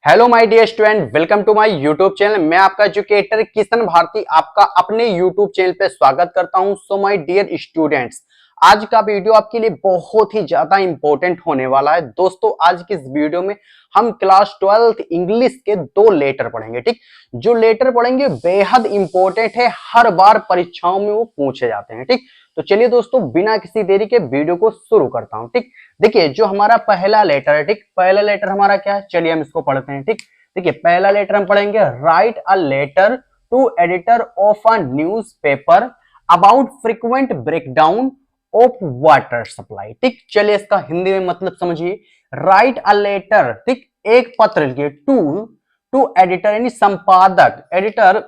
Hello my dear student, welcome to my YouTube channel. मैं आपका educator Kishan Bharti आपका अपने यूट्यूब चैनल पे स्वागत करता हूं। सो माय डियर स्टूडेंट्स, आज का वीडियो आपके लिए बहुत ही ज्यादा इंपॉर्टेंट होने वाला है। दोस्तों, आज की इस वीडियो में हम क्लास 12th इंग्लिश के 2 लेटर पढ़ेंगे। ठीक, जो लेटर पढ़ेंगे बेहद इंपॉर्टेंट है, हर बार परीक्षाओं में वो पूछे जाते हैं। ठीक, तो चलिए दोस्तों, बिना किसी देरी के वीडियो को शुरू करता हूं। ठीक, देखिए जो हमारा पहला लेटर है, ठीक, पहला लेटर हमारा क्या है, चलिए हम इसको पढ़ते हैं। ठीक, देखिए पहला लेटर हम पढ़ेंगे, write a letter to editor of a newspaper about frequent breakdown of water supply. ठीक, चलिए इसका हिंदी में मतलब समझिए। राइट अ लेटर, ठीक, एक पत्र लिखिए, टू टू एडिटर यानी संपादक, editor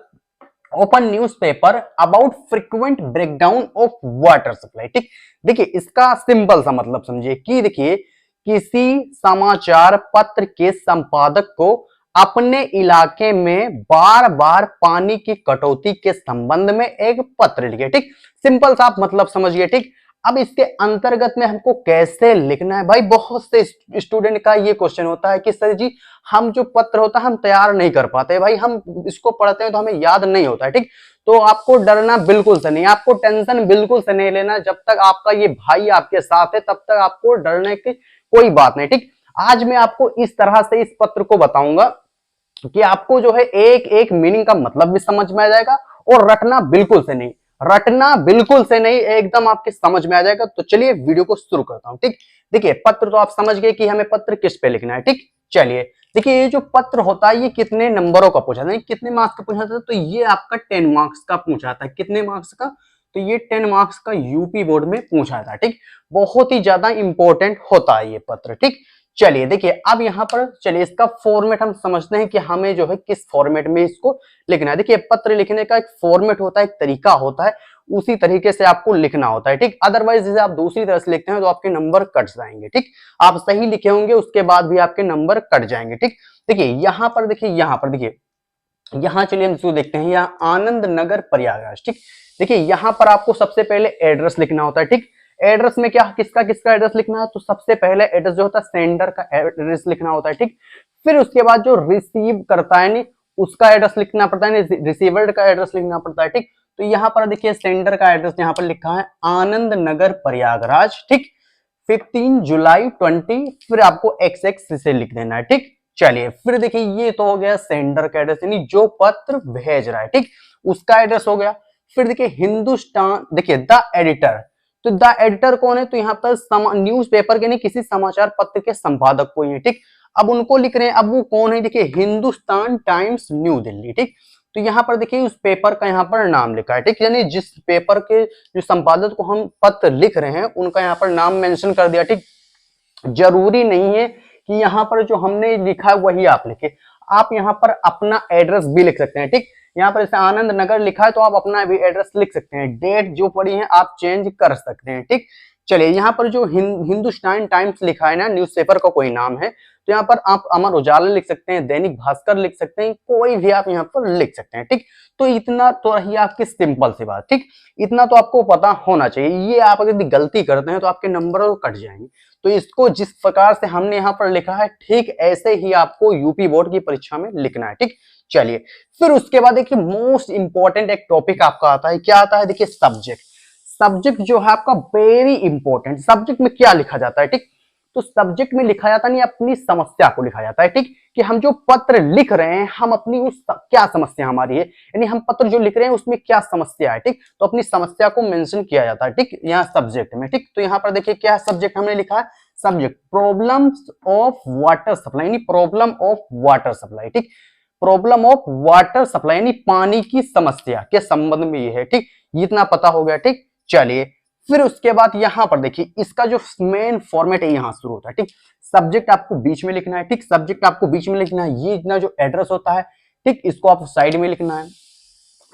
open newspaper about frequent breakdown of water supply. ठीक, देखिए इसका सिंपल सा मतलब समझिए कि देखिए किसी समाचार पत्र के संपादक को अपने इलाके में बार बार पानी की कटौती के संबंध में एक पत्र लिखे। ठीक, सिंपल सा आप मतलब समझिए। ठीक, अब इसके अंतर्गत में हमको कैसे लिखना है, भाई बहुत से स्टूडेंट का ये क्वेश्चन होता है कि सर जी हम जो पत्र होता है हम तैयार नहीं कर पाते, भाई हम इसको पढ़ते हैं तो हमें याद नहीं होता है। ठीक, तो आपको डरना बिल्कुल से नहीं, आपको टेंशन बिल्कुल से नहीं लेना। जब तक आपका ये भाई आपके साथ है तब तक आपको डरने की कोई बात नहीं। ठीक, आज मैं आपको इस तरह से इस पत्र को बताऊंगा कि आपको जो है एक एक मीनिंग का मतलब भी समझ में आ जाएगा और रटना बिल्कुल से नहीं, रटना बिल्कुल से नहीं, एकदम आपके समझ में आ जाएगा। तो चलिए वीडियो को शुरू करता हूं। ठीक, देखिए पत्र तो आप समझ गए कि हमें पत्र किस पे लिखना है। ठीक, चलिए देखिए ये जो पत्र होता है ये कितने नंबरों का पूछा था, कितने मार्क्स का पूछा था, तो ये आपका 10 मार्क्स का पूछा था। कितने मार्क्स का, तो ये 10 मार्क्स का यूपी बोर्ड में पूछा था। ठीक, बहुत ही ज्यादा इंपॉर्टेंट होता है ये पत्र। ठीक, चलिए देखिए अब यहाँ पर चलिए इसका फॉर्मेट हम समझते हैं कि हमें जो है किस फॉर्मेट में इसको लिखना है। देखिए पत्र लिखने का एक फॉर्मेट होता है, एक तरीका होता है, उसी तरीके से आपको लिखना होता है। ठीक, अदरवाइज जैसे आप दूसरी तरह से लिखते हैं तो आपके नंबर कट जाएंगे। ठीक, आप सही लिखे होंगे उसके बाद भी आपके नंबर कट जाएंगे। ठीक, देखिए यहाँ पर देखिए, यहाँ पर देखिए, यहाँ चलिए हम इसको देखते हैं, यहाँ आनंद नगर प्रयागराज। ठीक, देखिए यहाँ पर आपको सबसे पहले एड्रेस लिखना होता है। ठीक, एड्रेस में क्या किसका किसका एड्रेस लिखना है, तो सबसे पहले एड्रेस जो होता है सेंडर का एड्रेस लिखना होता है। ठीक, फिर उसके बाद जो रिसीव करता है नहीं उसका एड्रेस लिखना पड़ता है, रिसीवर्ड का एड्रेस लिखना पड़ता है। ठीक, तो यहाँ पर देखिए सेंडर का एड्रेस यहाँ पर लिखा है आनंद नगर प्रयागराज। ठीक, 15 जुलाई 20, फिर आपको XX से लिख देना है। ठीक, चलिए फिर देखिए ये तो हो गया सेंडर का एड्रेस यानी जो पत्र भेज रहा है। ठीक, उसका एड्रेस हो गया। फिर देखिए हिंदुस्तान, देखिए द एडिटर, तो द एडिटर कौन है, तो यहाँ पर न्यूज़पेपर के नहीं किसी समाचार पत्र के संपादक को ही। ठीक, अब उनको लिख रहे हैं, अब वो कौन है, देखिए हिंदुस्तान टाइम्स न्यू दिल्ली। ठीक, तो यहाँ पर देखिए उस पेपर का यहाँ पर नाम लिखा है। ठीक, यानी जिस पेपर के जो संपादक को हम पत्र लिख रहे हैं उनका यहाँ पर नाम मेंशन कर दिया। ठीक, जरूरी नहीं है कि यहाँ पर जो हमने लिखा है वही आप लिखे, आप यहाँ पर अपना एड्रेस भी लिख सकते हैं। ठीक, यहाँ पर जैसे आनंद नगर लिखा है तो आप अपना भी एड्रेस लिख सकते हैं, डेट जो पड़ी है आप चेंज कर सकते हैं। ठीक, चलिए यहाँ पर जो हिंदुस्तान टाइम्स लिखा है ना, न्यूज़पेपर का कोई नाम है, तो यहाँ पर आप अमर उजाला लिख सकते हैं, दैनिक भास्कर लिख सकते हैं, कोई भी आप यहाँ पर लिख सकते हैं। ठीक, तो इतना तो रही आपकी सिंपल सी बात। ठीक, इतना तो आपको पता होना चाहिए, ये आप अगर गलती करते हैं तो आपके नंबर कट जाएंगे। तो इसको जिस प्रकार से हमने यहाँ पर लिखा है ठीक ऐसे ही आपको यूपी बोर्ड की परीक्षा में लिखना है। ठीक, चलिए फिर उसके बाद देखिए मोस्ट इंपॉर्टेंट एक टॉपिक आपका आता है, क्या आता है, देखिए सब्जेक्ट। सब्जेक्ट जो है आपका वेरी इंपॉर्टेंट। सब्जेक्ट में क्या लिखा जाता है, ठीक, तो सब्जेक्ट में लिखा जाता नहीं, अपनी समस्या को लिखा जाता है। ठीक, कि हम जो पत्र लिख रहे हैं हम अपनी उस क्या समस्या हमारी है, यानी हम पत्र जो लिख रहे हैं उसमें क्या समस्या है। ठीक, तो अपनी समस्या को मेंशन किया जाता है। ठीक, यहाँ सब्जेक्ट में। ठीक, तो यहाँ पर देखिए क्या सब्जेक्ट हमने लिखा है, subject problems of water supply, यानी प्रॉब्लम ऑफ वाटर सप्लाई। ठीक, प्रॉब्लम ऑफ वाटर सप्लाई यानी पानी की समस्या के संबंध में ये है। ठीक, इतना पता हो गया। ठीक, चलिए फिर उसके बाद यहां पर देखिए इसका जो मेन फॉर्मेट है यहां शुरू होता है। ठीक, सब्जेक्ट आपको बीच में लिखना है। ठीक, सब्जेक्ट आपको बीच में लिखना है, ये इतना जो एड्रेस होता है ठीक इसको आप साइड में लिखना है।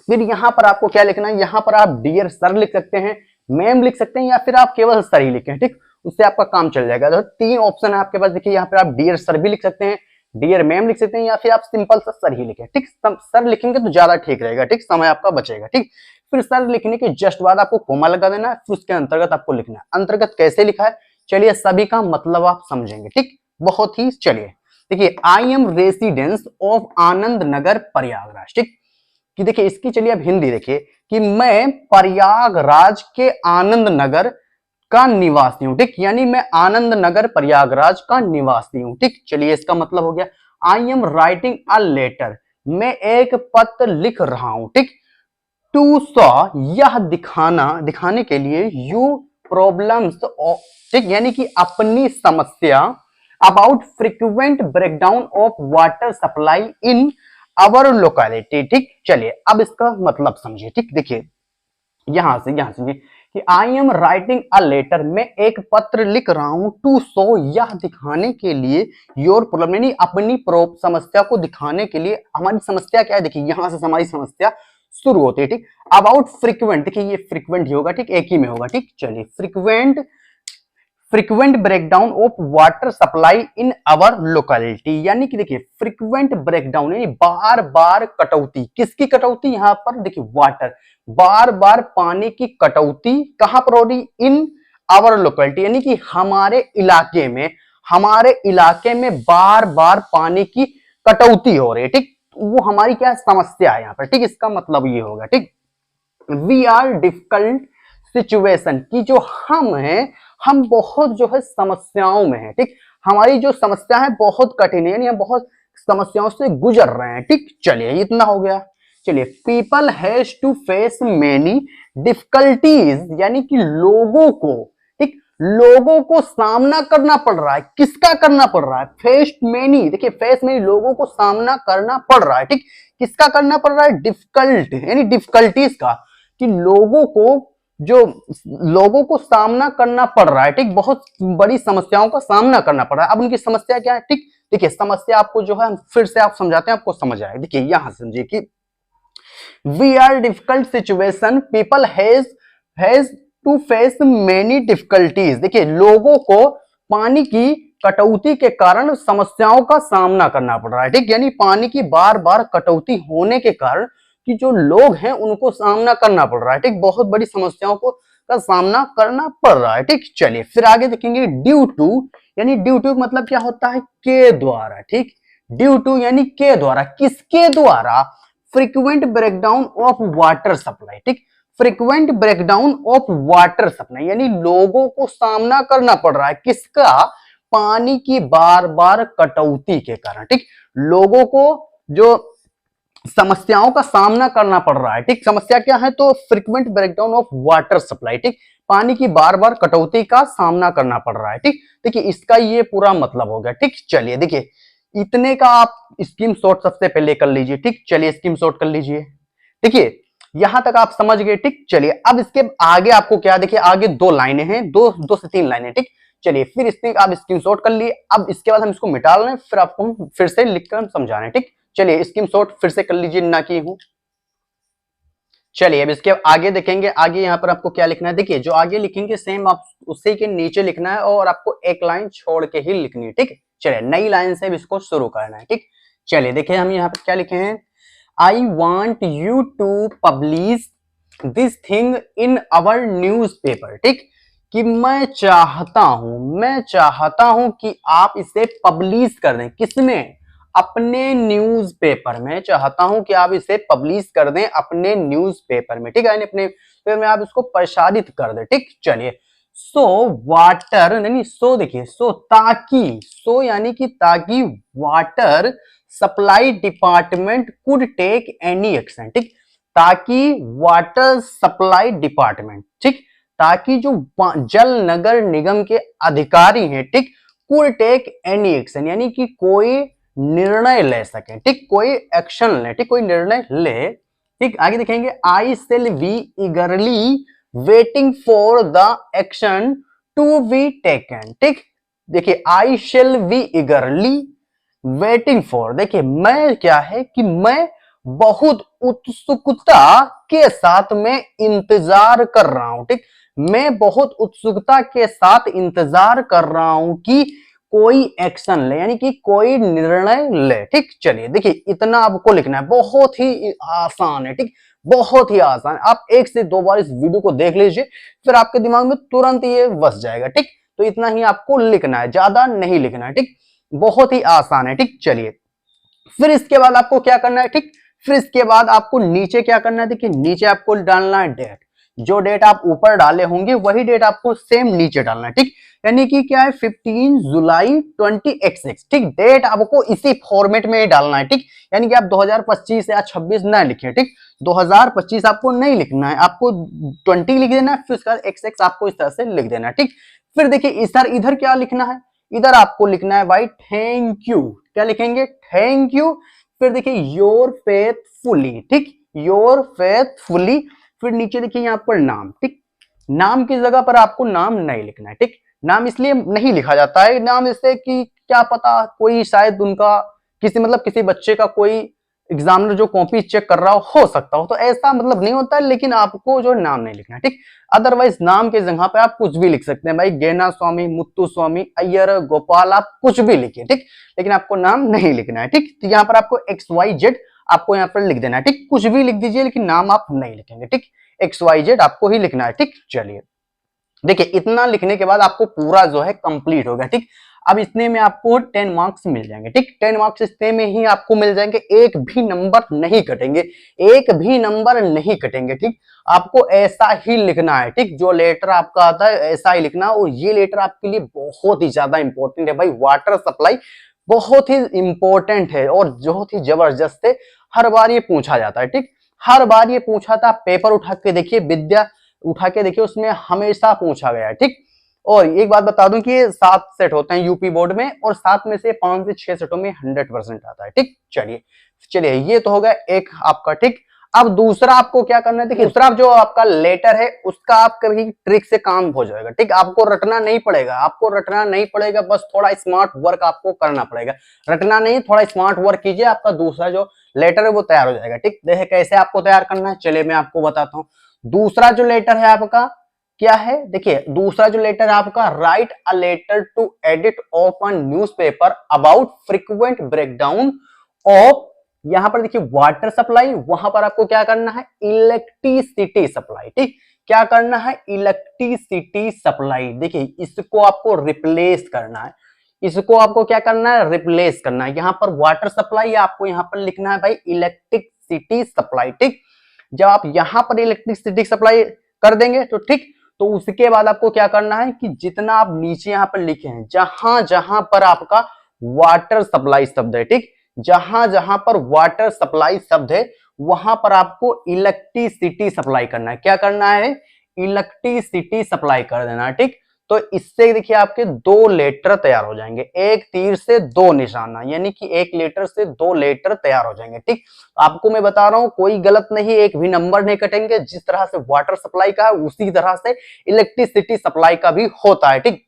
फिर यहां पर आपको क्या लिखना है, यहां पर आप डियर सर लिख सकते हैं, मैम लिख सकते हैं, या फिर आप केवल सर ही लिखें। ठीक, उससे आपका काम चल जाएगा। तो 3 ऑप्शन है आपके पास, देखिए यहाँ पर आप डियर सर भी लिख सकते हैं, डियर मैम लिख सकते हैं, या फिर आप सिंपल सा सर ही लिखें। ठीक, सर लिखेंगे तो ज्यादा ठीक रहेगा। ठीक, समय आपका बचेगा। ठीक, फिर सर लिखने के जस्ट बाद आपको कोमा लगा देना है, फिर उसके अंतर्गत आपको लिखना है। अंतर्गत कैसे लिखा है, चलिए सभी का मतलब आप समझेंगे। ठीक, बहुत ही चलिए देखिए I am residence of Anand Nagar Prayagraj, ठीक। कि देखिए इसकी चलिए अब हिंदी देखिए कि मैं प्रयागराज के आनंद नगर का निवासी हूं, ठीक। यानी मैं आनंद नगर प्रयागराज का निवासी हूं, ठीक। चलिए इसका मतलब हो गया I am writing a letter, मैं एक पत्र लिख रहा हूं, ठीक। टू सॉ यह दिखाने के लिए यू प्रॉब्लम्स, ठीक, यानी कि अपनी समस्या about frequent breakdown of water supply in our locality, ठीक। चलिए अब इसका मतलब समझिए, ठीक। देखिए यहां से कि I am writing a letter, मैं एक पत्र लिख रहा हूं, टू सो यह दिखाने के लिए योर प्रॉब्लम, यानी अपनी समस्या को दिखाने के लिए। हमारी समस्या क्या है, देखिए यहां से हमारी समस्या शुरू होती है, ठीक। अबाउट फ्रीक्वेंट, देखिए ये फ्रीक्वेंट ही होगा, ठीक, एक ही में होगा, ठीक। चलिए frequent breakdown of water supply in our locality, यानी कि देखिए फ्रीक्वेंट ब्रेकडाउन यानी बार बार कटौती, किसकी कटौती, यहां पर देखिए वाटर, बार बार पानी की कटौती कहां पर हो रही, इन आवर लोकेलिटी, यानी कि हमारे इलाके में बार बार पानी की कटौती हो रही है, ठीक। वो हमारी क्या समस्या है यहाँ पर, ठीक। इसका मतलब ये होगा, ठीक। वी आर डिफिकल्ट सिचुएशन, की जो हम हैं, हम बहुत जो है समस्याओं में हैं, ठीक। हमारी जो समस्या है बहुत कठिन है, यानी हम बहुत समस्याओं से गुजर रहे हैं, ठीक। चलिए इतना हो गया। चलिए people has to face many difficulties, यानी कि लोगों को, ठीक, लोगों को सामना करना पड़ रहा है, किसका करना पड़ रहा है, फेस मेनी, देखिए फेस मेनी, लोगों को सामना करना पड़ रहा है, ठीक। किसका करना पड़ रहा है, डिफिकल्ट यानी डिफिकल्टीज का, कि लोगों को सामना करना पड़ रहा है, ठीक। बहुत बड़ी समस्याओं का सामना करना पड़ रहा है। अब उनकी समस्या क्या है, ठीक। देखिए समस्या आपको जो है फिर से आप समझाते हैं, आपको समझ आए। देखिए यहां समझिए कि we are difficult situation, people has to face many difficulties, देखिए लोगों को पानी की कटौती के कारण समस्याओं का सामना करना पड़ रहा है, ठीक। यानी पानी की बार बार कटौती होने के कारण कि जो लोग हैं उनको सामना करना पड़ रहा है, ठीक। बहुत बड़ी समस्याओं को का सामना करना पड़ रहा है, ठीक। चलिए फिर आगे देखेंगे ड्यू टू, यानी ड्यू टू मतलब क्या होता है, के द्वारा, ठीक। ड्यू टू यानी के द्वारा, किसके द्वारा, frequent breakdown of water supply, ठीक। Frequent breakdown of water supply यानी लोगों को सामना करना पड़ रहा है, किसका, पानी की बार बार कटौती के कारण, ठीक। लोगों को जो समस्याओं का सामना करना पड़ रहा है, ठीक। समस्या क्या है, तो frequent breakdown of water supply, ठीक। पानी की बार बार कटौती का सामना करना पड़ रहा है, ठीक। देखिए इसका ये पूरा मतलब हो गया, ठीक। चलिए देखिए इतने का आप स्कीम शॉट सबसे पहले कर लीजिए, ठीक। चलिए स्कीम शॉट कर लीजिए। देखिए यहां तक आप समझ गए, ठीक। चलिए अब इसके आगे आपको क्या, देखिए आगे दो लाइनें हैं, दो से तीन लाइनें, ठीक। चलिए फिर इसमें आप स्कीम शॉट कर लिए। अब इसके बाद हम इसको मिटा रहे हैं, फिर आपको हम फिर से लिखकर हम समझा रहे हैं, ठीक। चलिए स्कीम शॉट फिर से कर लीजिए, ना की हूं। चलिए अब इसके आगे देखेंगे, आगे यहाँ पर आपको क्या लिखना है, देखिए जो आगे लिखेंगे सेम आप उसी के नीचे लिखना है और आपको एक लाइन छोड़ के ही लिखनी है, ठीक। चलिए नई लाइन से इसको शुरू करना है, ठीक। चलिए देखिए हम यहाँ पर क्या लिखे हैं, I want you to publish this thing in our newspaper, ठीक। कि मैं चाहता हूं कि आप इसे पब्लिश कर दें, किसमें, अपने न्यूज़पेपर में, चाहता हूं कि आप इसे पब्लिश कर दें अपने न्यूज़पेपर में, ठीक है, अपने पेपर में आप इसको प्रसारित कर दें, ठीक। चलिए सो वाटर नहीं, सो देखिए सो ताकि, सो यानी कि ताकि water supply department could take any action, ठीक। ताकि वाटर सप्लाई डिपार्टमेंट, ठीक, ताकि जो जल नगर निगम के अधिकारी हैं, ठीक, कुड टेक एनी एक्शन यानी कि कोई निर्णय ले सके, ठीक, कोई एक्शन ले, ठीक, कोई निर्णय ले, ठीक। आगे देखेंगे I shall be eagerly waiting for the action to be taken, ठीक। देखिए I shall be eagerly waiting for, देखिए मैं क्या है कि मैं बहुत उत्सुकता के साथ में इंतजार कर रहा हूं, ठीक। मैं बहुत उत्सुकता के साथ इंतजार कर रहा हूं कि कोई एक्शन ले, यानी कि कोई निर्णय ले, ठीक। चलिए देखिए इतना आपको लिखना है, बहुत ही आसान है, ठीक, बहुत ही आसान। आप एक से दो बार इस वीडियो को देख लीजिए, फिर आपके दिमाग में तुरंत ये बस जाएगा, ठीक। तो इतना ही आपको लिखना है, ज्यादा नहीं लिखना है, ठीक। बहुत ही आसान है। ठीक, चलिए फिर इसके बाद आपको क्या करना है। ठीक, फिर इसके बाद आपको नीचे क्या करना है, देखिए नीचे आपको डालना है डेट। जो डेट आप ऊपर डाले होंगे वही डेट आपको सेम नीचे डालना है। ठीक, यानी कि क्या है 15 जुलाई 20XX। ठीक, डेट आपको इसी फॉर्मेट में ही डालना है। ठीक, यानी कि आप 2025 या 26 ना लिखें। ठीक, 2025 आपको नहीं लिखना है, आपको 20 लिख देना है, फिर उसका XX आपको इस तरह से लिख देना है। ठीक, फिर देखिए इधर क्या लिखना है, इधर आपको लिखना है भाई थैंक यू। क्या लिखेंगे, थैंक यू। फिर देखिए योर फेथफुली। ठीक, योर फेथफुली। फिर नीचे देखिए यहाँ पर नाम। ठीक, नाम की जगह पर आपको नाम नहीं लिखना है। ठीक, नाम इसलिए नहीं लिखा जाता है, नाम इससे कि क्या पता कोई शायद उनका किसी बच्चे का कोई एग्जामिनर जो कॉपी चेक कर रहा हो सकता हो, तो ऐसा मतलब नहीं होता है, लेकिन आपको जो नाम नहीं लिखना है। ठीक, अदरवाइज नाम के जगह पे आप कुछ भी लिख सकते हैं भाई, गेना स्वामी, मुत्तु स्वामी, अय्यर, गोपाल, आप कुछ भी लिखिए। ठीक, लेकिन आपको नाम नहीं लिखना है। ठीक, तो यहाँ पर आपको XYZ आपको यहाँ पर लिख देना है। ठीक, कुछ भी लिख दीजिए लेकिन नाम आप नहीं लिखेंगे। ठीक, XYZ आपको ही लिखना है। ठीक, चलिए देखिए इतना लिखने के बाद आपको पूरा जो है कंप्लीट हो गया। ठीक, अब इतने में आपको 10 मार्क्स मिल जाएंगे। ठीक, 10 मार्क्स इतने में ही आपको मिल जाएंगे, एक भी नंबर नहीं कटेंगे, एक भी नंबर नहीं कटेंगे। ठीक, आपको ऐसा ही लिखना है। ठीक, जो लेटर आपका आता है ऐसा ही लिखना, और ये लेटर आपके लिए बहुत ही ज्यादा इंपॉर्टेंट है भाई। वाटर सप्लाई बहुत ही इंपॉर्टेंट है और बहुत ही जबरदस्त है, हर बार ये पूछा जाता है। ठीक, हर बार ये पूछा था, पेपर उठा के देखिए, विद्या उठा के देखिए, उसमें हमेशा पूछा गया है। ठीक, और एक बात बता दूं कि 7 सेट होते हैं यूपी बोर्ड में, और 7 में से 5 से 6 सेटों में 100% आता है। ठीक, चलिए चलिए ये तो हो गया एक आपका। ठीक, अब दूसरा आपको क्या करना है, देखिए दूसरा जो आपका लेटर है उसका आप कभी ट्रिक से काम हो जाएगा। ठीक, आपको रटना नहीं पड़ेगा, आपको रटना नहीं पड़ेगा, बस थोड़ा स्मार्ट वर्क आपको करना पड़ेगा। रटना नहीं, थोड़ा स्मार्ट वर्क कीजिए, आपका दूसरा जो लेटर है वो तैयार हो जाएगा। ठीक, देखिए कैसे आपको तैयार करना है, चलिए मैं आपको बताता हूँ। दूसरा जो लेटर है आपका क्या है, देखिए दूसरा जो लेटर है आपका, write a letter to edit of a newspaper about frequent breakdown of, यहां पर देखिए वाटर सप्लाई, वहां पर आपको क्या करना है, इलेक्ट्रिसिटी सप्लाई। ठीक, क्या करना है, इलेक्ट्रिसिटी सप्लाई। देखिए इसको आपको रिप्लेस करना है, इसको आपको क्या करना है, रिप्लेस करना है। यहां पर वाटर सप्लाई, आपको यहां पर लिखना है भाई इलेक्ट्रिसिटी सप्लाई। ठीक, जब आप यहां पर इलेक्ट्रिसिटी सप्लाई कर देंगे तो ठीक, तो उसके बाद आपको क्या करना है कि जितना आप नीचे यहां पर लिखे हैं, जहां जहां पर आपका वाटर सप्लाई शब्द है, ठीक, जहां जहां पर वाटर सप्लाई शब्द है वहां पर आपको इलेक्ट्रिसिटी सप्लाई करना है। क्या करना है, इलेक्ट्रिसिटी सप्लाई कर देना है। ठीक, तो इससे देखिए आपके 2 लेटर तैयार हो जाएंगे, एक तीर से 2 निशाना, यानी कि एक लेटर से 2 लेटर तैयार हो जाएंगे। ठीक, आपको मैं बता रहा हूं कोई गलत नहीं, एक भी नंबर नहीं कटेंगे। जिस तरह से वाटर सप्लाई का है उसी तरह से इलेक्ट्रिसिटी सप्लाई का भी होता है। ठीक,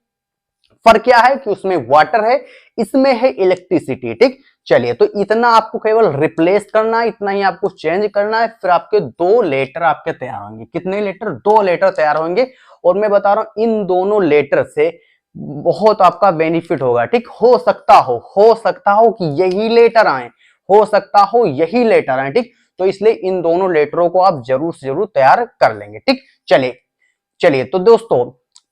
फर्क क्या है कि उसमें वाटर है, इसमें है इलेक्ट्रिसिटी। ठीक, चलिए तो इतना आपको केवल रिप्लेस करना है, इतना ही आपको चेंज करना है, फिर आपके 2 लेटर आपके तैयार होंगे। कितने लेटर, 2 लेटर तैयार होंगे। और मैं बता रहा हूं इन दोनों लेटर से बहुत आपका बेनिफिट होगा। ठीक, हो सकता हो कि यही लेटर आए, हो सकता हो यही लेटर आए। ठीक, तो इसलिए इन दोनों लेटरों को आप जरूर से जरूर तैयार कर लेंगे। ठीक, चलिए चलिए तो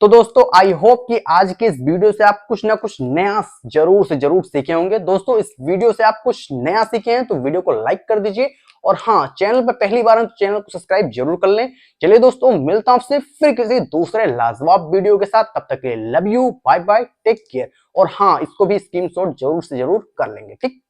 दोस्तों आई होप कि आज के इस वीडियो से आप कुछ ना कुछ नया जरूर से जरूर सीखे होंगे। दोस्तों इस वीडियो से आप कुछ नया सीखे हैं तो वीडियो को लाइक कर दीजिए, और हाँ चैनल पर पहली बार हैं तो चैनल को सब्सक्राइब जरूर कर लें। चलिए दोस्तों मिलता हूं आपसे फिर किसी दूसरे लाजवाब वीडियो के साथ, तब तक के लिए love you, bye bye, take care. और हाँ इसको भी स्क्रीनशॉट जरूर से जरूर कर लेंगे। ठीक।